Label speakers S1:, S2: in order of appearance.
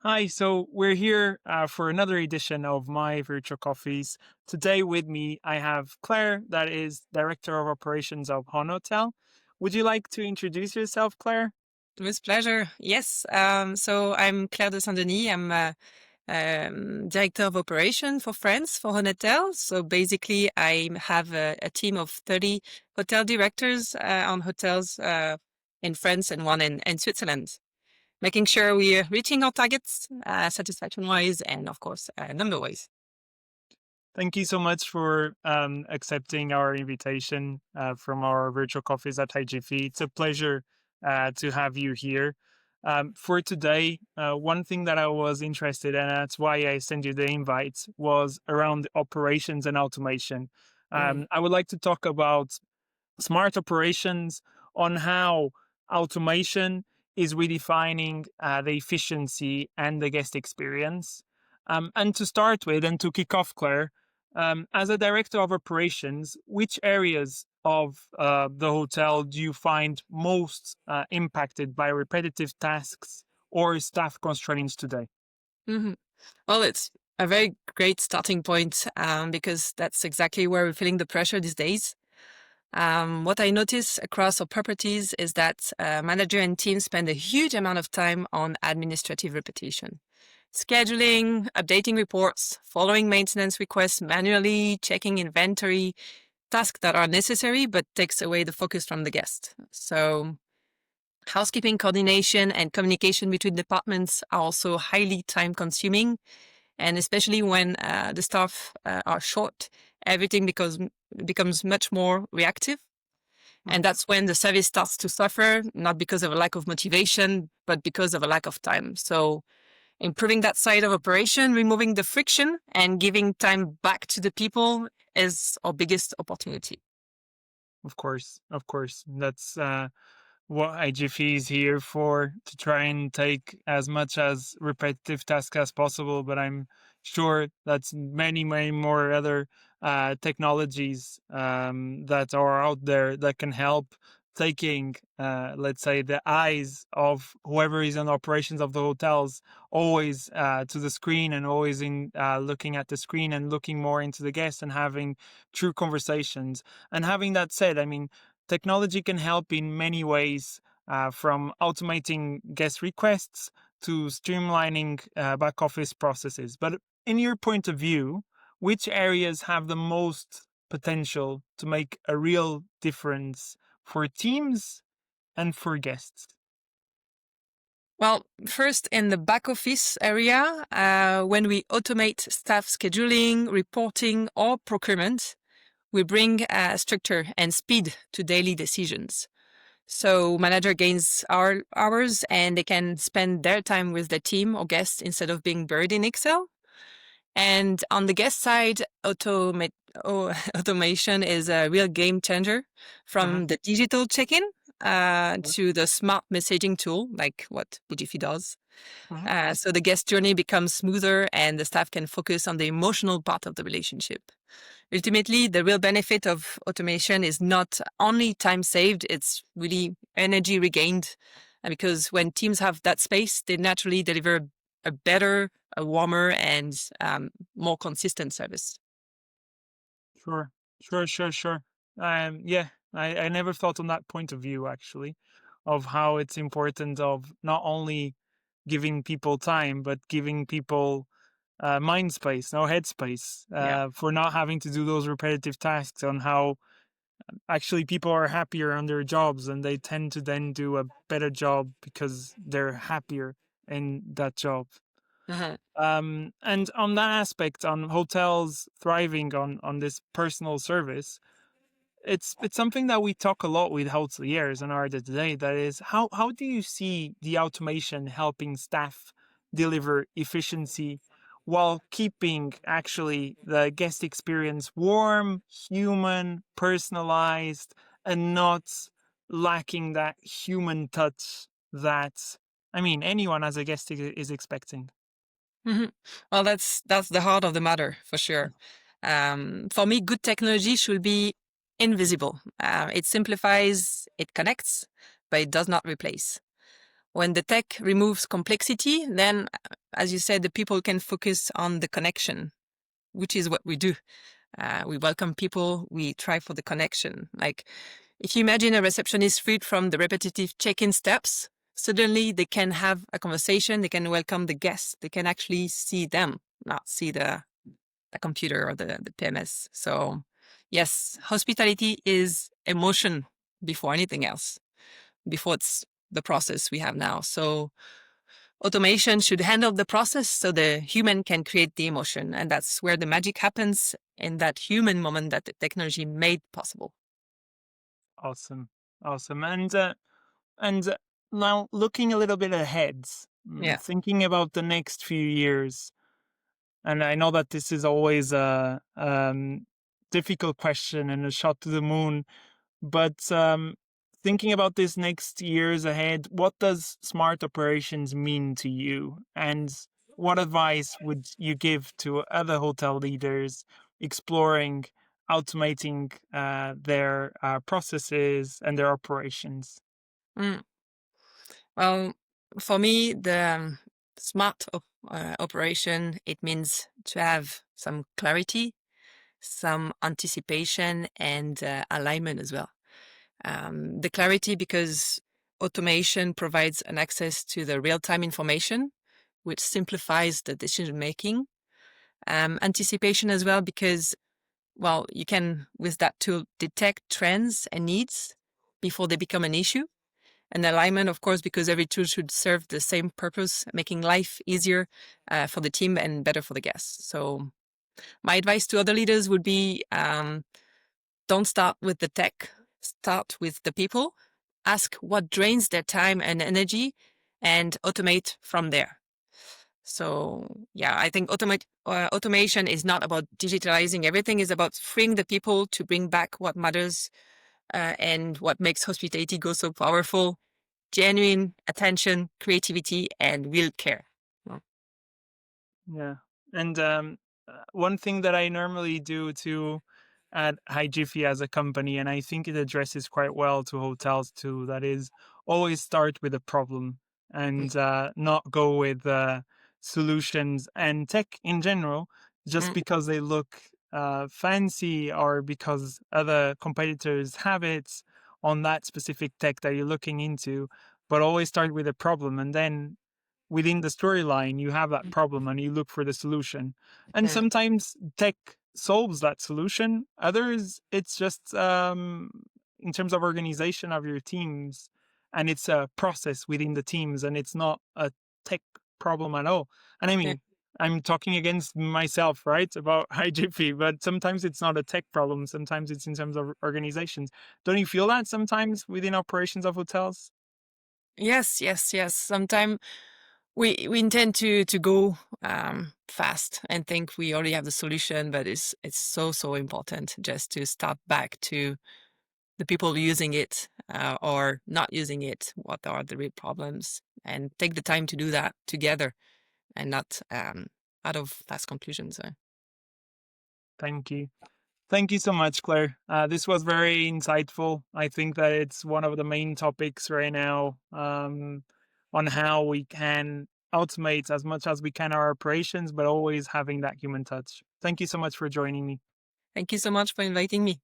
S1: Hi, so we're here for another edition of my virtual coffees. Today with me, I have Claire, that is Director of Operations of Honotel. Would you like to introduce yourself, Claire?
S2: With pleasure. Yes. So I'm Claire de Saint-Denis. I'm Director of Operation for France for Honotel. So basically, I have a team of 30 hotel directors on hotels in France and one in Switzerland, making sure we are reaching our targets satisfaction-wise and, of course, number-wise.
S1: Thank you so much for accepting our invitation from our virtual coffees at HiJiffy. It's a pleasure to have you here. For today, one thing that I was interested in, and that's why I sent you the invite, was around operations and automation.
S2: Mm.
S1: I would like to talk about smart operations, on how automation is redefining the efficiency and the guest experience. And to start with, and to kick off, Claire, as a director of operations, which areas of the hotel do you find most impacted by repetitive tasks or staff constraints today?
S2: hmm Well, it's a very great starting point because that's exactly where we're feeling the pressure these days. What I notice across our properties is that manager and team spend a huge amount of time on administrative repetition. Scheduling, updating reports, following maintenance requests manually, checking inventory, tasks that are necessary but takes away the focus from the guest. So housekeeping coordination and communication between departments are also highly time consuming. And especially when the staff are short, everything becomes much more reactive. And that's when the service starts to suffer, not because of a lack of motivation, but because of a lack of time. So improving that side of operation, removing the friction and giving time back to the people is our biggest opportunity.
S1: Of course, of course. That's what HiJiffy is here for, to try and take as much as repetitive tasks as possible. But I'm sure that's many, many more other technologies that are out there that can help taking, let's say, the eyes of whoever is in operations of the hotels always to the screen, and always in looking at the screen and looking more into the guests and having true conversations. And having that said, I mean, technology can help in many ways, from automating guest requests to streamlining back office processes. But in your point of view, which areas have the most potential to make a real difference for teams and for guests?
S2: Well, first in the back office area, when we automate staff scheduling, reporting, or procurement, we bring structure and speed to daily decisions. So manager gains hours and they can spend their time with the team or guests instead of being buried in Excel. And on the guest side, automation is a real game changer,
S1: Mhm.
S2: from the digital check-in to the smart messaging tool, like what HiJiffy does.
S1: Mhm.
S2: So the guest journey becomes smoother and the staff can focus on the emotional part of the relationship. Ultimately, the real benefit of automation is not only time saved, it's really energy regained. Because when teams have that space, they naturally deliver a better, a warmer, and more consistent service.
S1: Sure, sure. Yeah, I never thought on that point of view, actually, of how it's important of not only giving people time, but giving people mind space, no head space,
S2: Yeah.
S1: for not having to do those repetitive tasks. On how actually people are happier on their jobs, and they tend to then do a better job because they're happier in that job.
S2: Uh-huh.
S1: And on that aspect, on hotels thriving on this personal service, it's something that we talk a lot with hoteliers in our day to day. That is, how do you see the automation helping staff deliver efficiency while keeping actually the guest experience warm, human, personalized, and not lacking that human touch that, I mean, anyone as a guest is expecting.
S2: Mhm. Well, that's the heart of the matter for sure. For me, good technology should be invisible. It simplifies, it connects, but it does not replace. When the tech removes complexity, then as you said, the people can focus on the connection, which is what we do. We welcome people, we try for the connection. Like, if you imagine a receptionist freed from the repetitive check-in steps, suddenly they can have a conversation, they can welcome the guests, they can actually see them, not see the computer or the PMS. So yes, hospitality is emotion before anything else, before it's the process we have now. So automation should handle the process so the human can create the emotion. And that's where the magic happens, in that human moment that the technology made possible.
S1: Awesome. Awesome. And now looking a little bit ahead,
S2: Yeah.
S1: thinking about the next few years, and I know that this is always a difficult question and a shot to the moon, but thinking about this next years ahead, what does smart operations mean to you? And what advice would you give to other hotel leaders exploring automating their processes and their operations?
S2: Mm. Well, for me, the smart operation, it means to have some clarity, some anticipation, and alignment as well. The clarity, because automation provides an access to the real-time information, which simplifies the decision making. Anticipation as well, because, well, you can, with that tool, detect trends and needs before they become an issue. And alignment, of course, because every tool should serve the same purpose, making life easier for the team and better for the guests. So my advice to other leaders would be, don't start with the tech, start with the people. Ask what drains their time and energy and automate from there. So yeah, I think automation is not about digitalizing everything. It's about freeing the people to bring back what matters, and what makes hospitality go so powerful: genuine attention, creativity, and real care. Well,
S1: Yeah. And one thing that I normally do to at HiJiffy as a company, and I think it addresses quite well to hotels too, that is always start with a problem
S2: mm,
S1: and not go with solutions and tech in general, just
S2: mm,
S1: because they look fancy or because other competitors have it on that specific tech that you're looking into, but always start with a problem, and then within the storyline you have that problem and you look for the solution. And
S2: mm,
S1: sometimes tech solves that solution, others it's just in terms of organization of your teams, and it's a process within the teams and it's not a tech problem at all. And I
S2: yeah.
S1: mean, I'm talking against myself, right, about HiJiffy, but sometimes it's not a tech problem, sometimes it's in terms of organizations. Don't you feel that sometimes within operations of hotels?
S2: Yes, yes, yes. Sometimes we intend to go fast and think we already have the solution, but it's so important just to start back to the people using it, or not using it. What are the real problems? And take the time to do that together, and not out of fast conclusions.
S1: Thank you. Thank you so much, Claire. This was very insightful. I think that it's one of the main topics right now, on how we can automate as much as we can our operations, but always having that human touch. Thank you so much for joining me.
S2: Thank you so much for inviting me.